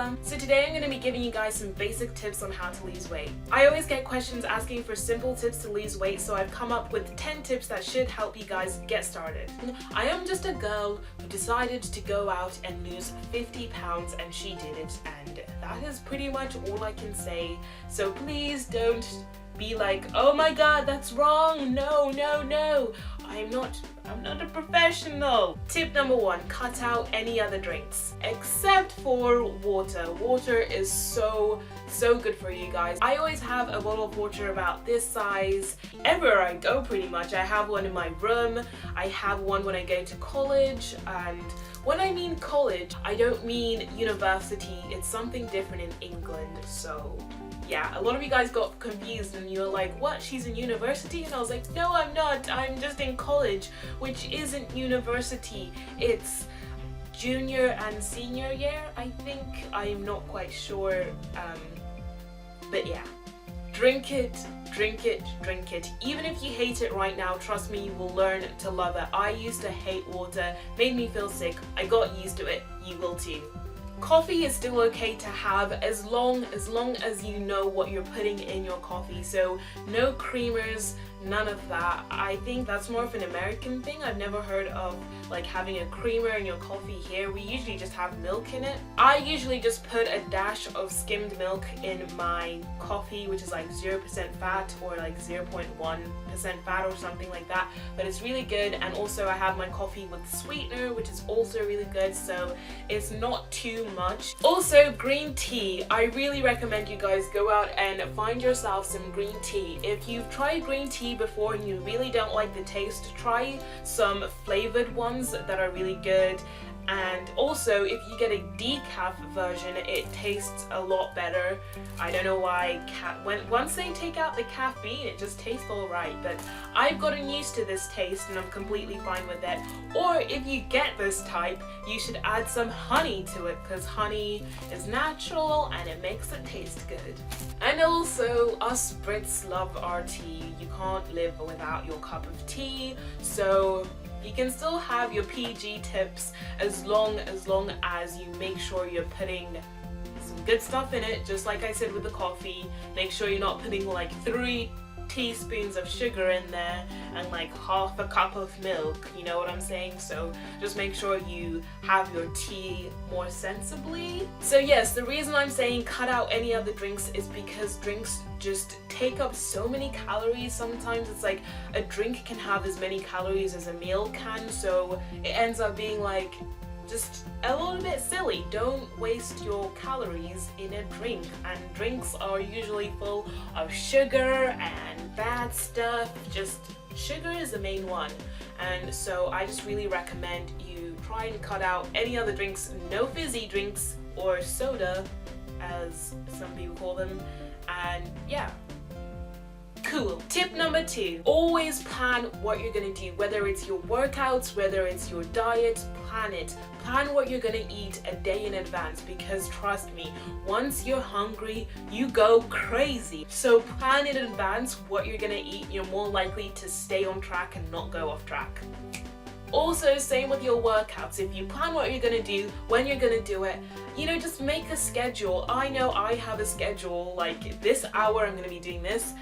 Bella. So today I'm going to be giving you guys some basic tips on how to lose weight. I always get questions asking for simple tips to lose weight, so I've come up with 10 tips that should help you guys get started. I am just a girl who decided to go out and lose 50 pounds and she did it, and that is pretty much all I can say. So please don't be like, oh my god, that's wrong. No. I'm not a professional. Tip number 1, cut out any other drinks except for water. Water is so good for you guys. I always have a bottle of water about this size everywhere I go pretty much. I have one in my room, I have one when I go to college, and when I mean college, I don't mean university. It's something different in England. So yeah, a lot of you guys got confused and you were like, what, she's in university? And I was like, no, I'm not. I'm just in college, which isn't university. It's junior and senior year, I think. I'm not quite sure. But yeah, drink it. Even if you hate it right now, trust me, you will learn to love it. I used to hate water, made me feel sick. I got used to it. You will too. Coffee is still okay to have as long as you know what you're putting in your coffee. So no creamers, none of that. I think that's more of an American thing. I've never heard of like having a creamer in your coffee here. We usually just have milk in it. I usually just put a dash of skimmed milk in my coffee, which is like 0% fat or like 0.1% fat or something like that, but it's really good. And also I have my coffee with sweetener, which is also really good, so it's not too much. Also, green tea. I really recommend you guys go out and find yourself some green tea. If you've tried green tea before and you really don't like the taste, try some flavored ones that are really good. And also, if you get a decaf version, it tastes a lot better. I don't know why. Once they take out the caffeine, it just tastes alright, but I've gotten used to this taste and I'm completely fine with it. Or if you get this type, you should add some honey to it, because honey is natural and it makes it taste good. And also, us Brits love our tea. You can't live without your cup of tea, so you can still have your PG tips as long as you make sure you're putting some good stuff in it, just like I said with the coffee. Make sure you're not putting like 3 teaspoons of sugar in there and like half a cup of milk, you know what I'm saying? So just make sure you have your tea more sensibly. So yes, the reason I'm saying cut out any other drinks is because drinks just take up so many calories. Sometimes it's like a drink can have as many calories as a meal can, so it ends up being like just a little bit silly. Don't waste your calories in a drink, and drinks are usually full of sugar and bad stuff. Just sugar is the main one, and so I just really recommend you try and cut out any other drinks. No fizzy drinks or soda as some people call them. And yeah, cool. Tip number 2, always plan what you're gonna do, whether it's your workouts, whether it's your diet. Plan it. Plan what you're gonna eat a day in advance, because trust me, once you're hungry, you go crazy. So plan in advance what you're gonna eat. You're more likely to stay on track and not go off track. Also, same with your workouts. If you plan what you're gonna do, when you're gonna do it, you know, just make a schedule. I know I have a schedule, like this hour I'm gonna be doing this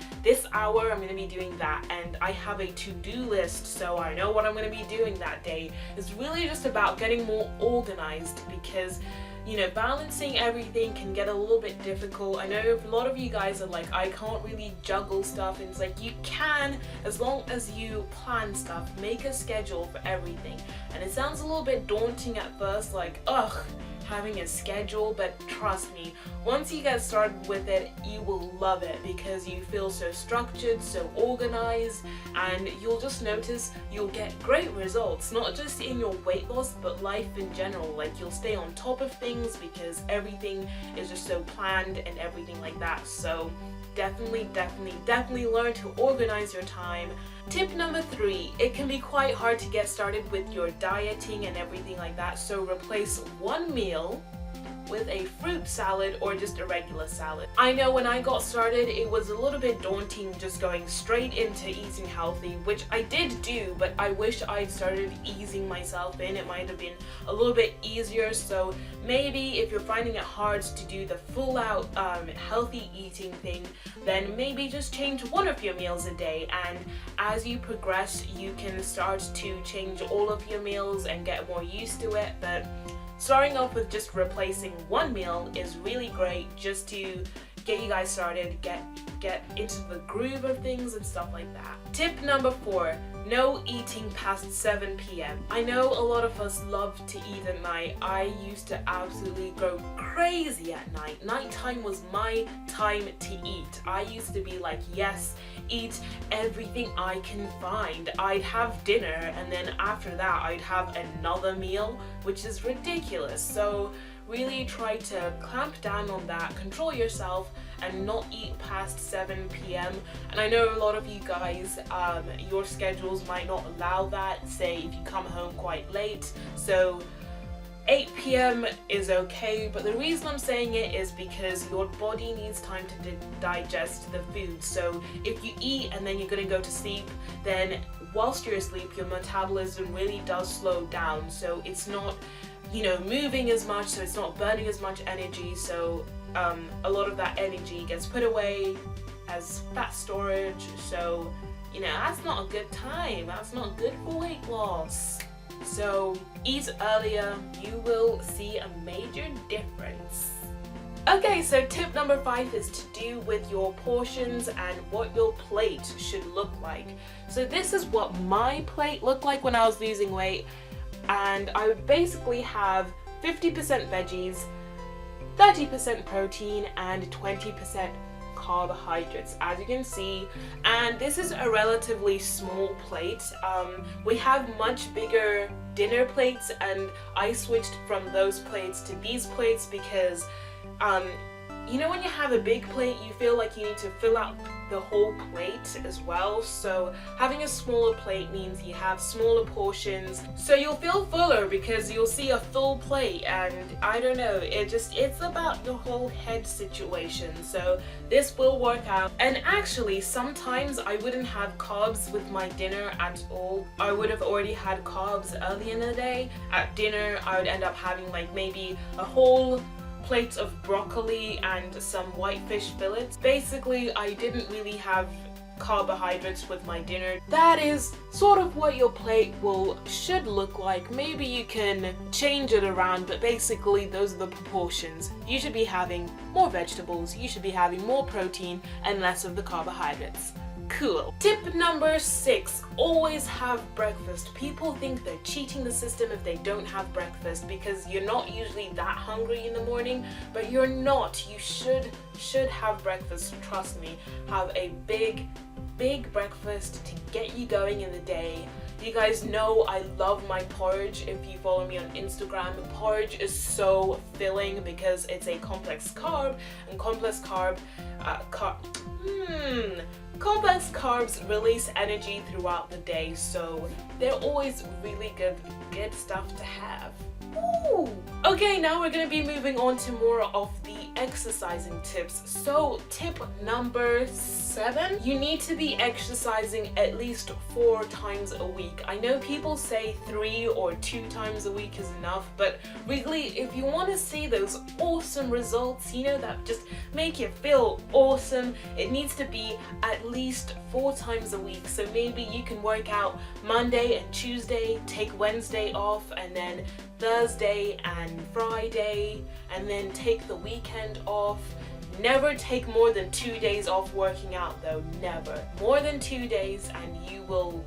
hour I'm gonna be doing that, and I have a to-do list, so I know what I'm gonna be doing that day. It's really just about getting more organized, because you know, balancing everything can get a little bit difficult. I know a lot of you guys are like, I can't really juggle stuff, and it's like, you can, as long as you plan stuff. Make a schedule for everything. And it sounds a little bit daunting at first, like, ugh, having a schedule, but trust me, once you get started with it, you will love it, because you feel so structured, so organized, and you'll just notice you'll get great results, not just in your weight loss, but life in general. Like, you'll stay on top of things because everything is just so planned and everything like that. So definitely learn to organize your time. Tip number 3, it can be quite hard to get started with your dieting and everything like that, so replace one meal with a fruit salad or just a regular salad. I know when I got started it was a little bit daunting just going straight into eating healthy, which I did do, but I wish I'd started easing myself in. It might have been a little bit easier. So maybe if you're finding it hard to do the full out healthy eating thing, then maybe just change one of your meals a day, and as you progress you can start to change all of your meals and get more used to it. But starting off with just replacing one meal is really great, just to get you guys started, get into the groove of things and stuff like that. Tip number 4, no eating past 7 p.m. I know a lot of us love to eat at night. I used to absolutely go crazy at night. Nighttime was my time to eat. I used to be like, yes, eat everything I can find. I'd have dinner and then after that I'd have another meal, which is ridiculous. So really try to clamp down on that, control yourself, and not eat past 7 p.m. And I know a lot of you guys, your schedules might not allow that, say if you come home quite late, so 8 p.m. is okay, but the reason I'm saying it is because your body needs time to digest the food. So if you eat and then you're gonna go to sleep, then whilst you're asleep, your metabolism really does slow down. So it's not, moving as much, so it's not burning as much energy. So a lot of that energy gets put away as fat storage. So, that's not a good time. That's not good for weight loss. So eat earlier, you will see a major difference. Okay, so tip number 5 is to do with your portions and what your plate should look like. So this is what my plate looked like when I was losing weight, and I would basically have 50% veggies, 30% protein, and 20% carbohydrates, as you can see. And this is a relatively small plate. We have much bigger dinner plates, and I switched from those plates to these plates because when you have a big plate, you feel like you need to fill out the whole plate as well. So having a smaller plate means you have smaller portions, so you'll feel fuller because you'll see a full plate. And I don't know, it's about your whole head situation. So this will work out. And actually sometimes I wouldn't have carbs with my dinner at all. I would have already had carbs early in the day. At dinner I would end up having like maybe a whole plate of broccoli and some whitefish fillets. Basically, I didn't really have carbohydrates with my dinner. That is sort of what your plate should look like. Maybe you can change it around, but basically those are the proportions. You should be having more vegetables, you should be having more protein and less of the carbohydrates. Cool. Tip number 6, always have breakfast. People think they're cheating the system if they don't have breakfast because you're not usually that hungry in the morning, but you're not. You should have breakfast, trust me. Have a big breakfast to get you going in the day. You guys know I love my porridge. If you follow me on Instagram, porridge is so filling because it's a complex carb, and complex carbs release energy throughout the day, so they're always really good stuff to have. Ooh. Okay, now we're gonna be moving on to more of the exercising tips. So tip number 7, you need to be exercising at least 4 times a week. I know people say 3 or 2 times a week is enough, but really if you want to see those awesome results, that just make you feel awesome, it needs to be at least 4 times a week. So maybe you can work out Monday and Tuesday, take Wednesday off, and then Thursday and Friday, and then take the weekend off. Never take more than 2 days off working out though, never. More than 2 days and you will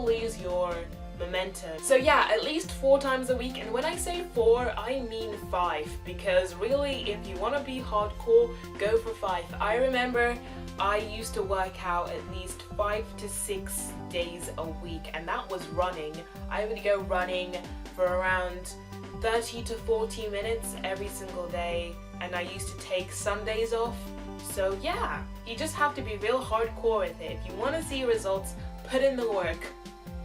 lose your momentum. So yeah, at least 4 times a week, and when I say 4, I mean 5, because really if you want to be hardcore, go for 5. I remember I used to work out at least 5 to 6 days a week, and that was running. I would go running for around 30 to 40 minutes every single day, and I used to take Sundays off. So yeah, you just have to be real hardcore with it. If you want to see results, put in the work.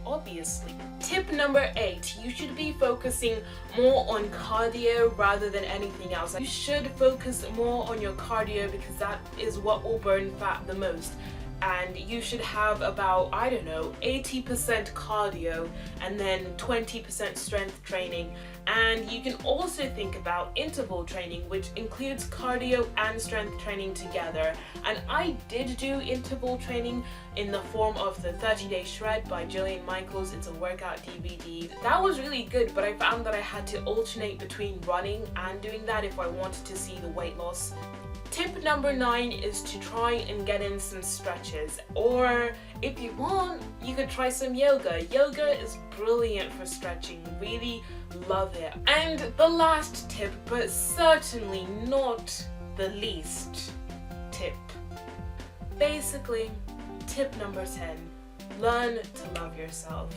obviously. Tip number 8, you should be focusing more on cardio rather than anything else. You should focus more on your cardio because that is what will burn fat the most. And you should have about, I don't know, 80% cardio and then 20% strength training. And you can also think about interval training, which includes cardio and strength training together. And I did do interval training in the form of the 30-Day Shred by Jillian Michaels. It's a workout DVD. That was really good, but I found that I had to alternate between running and doing that if I wanted to see the weight loss. Tip number 9 is to try and get in some stretches, or if you want, you could try some yoga. Yoga is brilliant for stretching, really love it. And the last tip, but certainly not the least tip. Basically, tip number 10, learn to love yourself.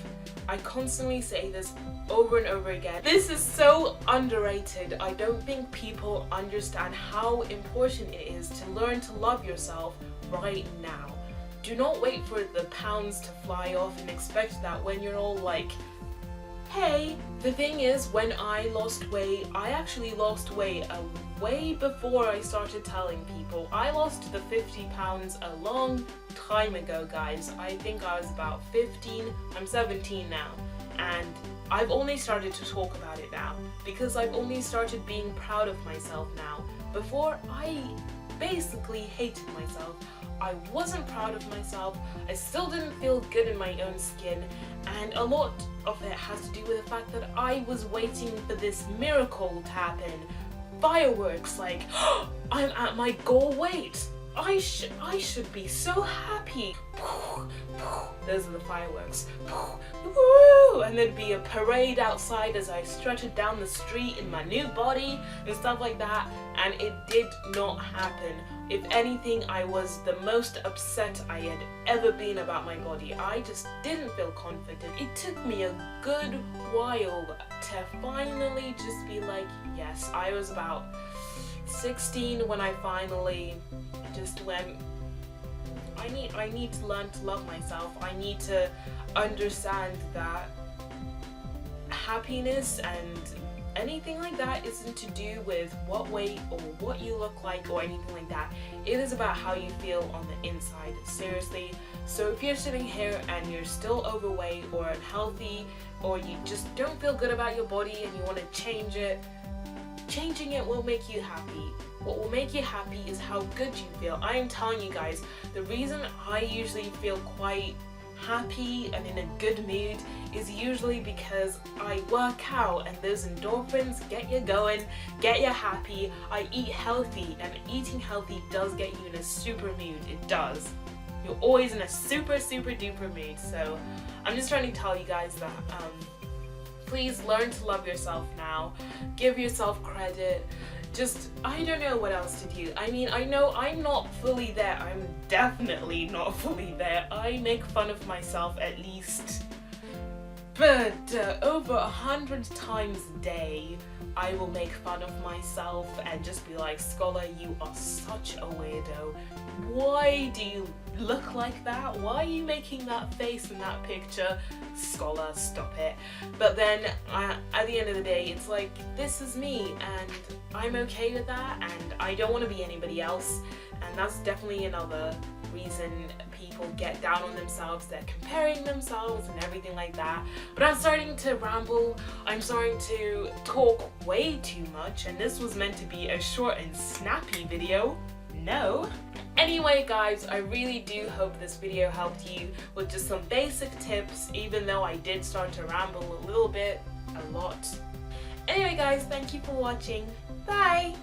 I constantly say this over and over again. This is so underrated. I don't think people understand how important it is to learn to love yourself right now. Do not wait for the pounds to fly off and expect that when you're all like, hey, the thing is, when I lost weight, I actually lost weight way before I started telling people. I lost the 50 pounds a long time ago, guys. I think I was about 15. I'm 17 now, and I've only started to talk about it now because I've only started being proud of myself now. Before, I basically hated myself. I wasn't proud of myself. I still didn't feel good in my own skin, and a lot of it has to do with the fact that I was waiting for this miracle to happen. Fireworks, like, I'm at my goal weight. I should be so happy. Those are the fireworks. And there'd be a parade outside as I strutted down the street in my new body and stuff like that, and it did not happen. If anything, I was the most upset I had ever been about my body. I just didn't feel confident. It took me a good while to finally just be like, yes. I was about 16 when I finally just went, I need to learn to love myself. I need to understand that happiness and anything like that isn't to do with what weight or what you look like or anything like that. It is about how you feel on the inside, seriously. So if you're sitting here and you're still overweight or unhealthy, or you just don't feel good about your body and you want to change it, changing it will make you happy. What will make you happy is how good you feel. I am telling you guys, the reason I usually feel quite happy and in a good mood is usually because I work out and those endorphins get you going, get you happy. I eat healthy, and eating healthy does get you in a super mood. It does. You're always in a super duper mood. So I'm just trying to tell you guys that please learn to love yourself now. Give yourself credit. Just, I don't know what else to do. I mean, I know I'm not fully there. I'm definitely not fully there. I make fun of myself at least, but over 100 times a day, I will make fun of myself and just be like, Scholar, you are such a weirdo. Why do you look like that? Why are you making that face in that picture? Scholar, stop it. But then at the end of the day, it's like, this is me and I'm okay with that, and I don't want to be anybody else. And that's definitely another reason people get down on themselves. They're comparing themselves and everything like that. But I'm starting to ramble. I'm starting to talk way too much, and this was meant to be a short and snappy video. No. Anyway guys, I really do hope this video helped you with just some basic tips, even though I did start to ramble a little bit, a lot. Anyway guys, thank you for watching. Bye!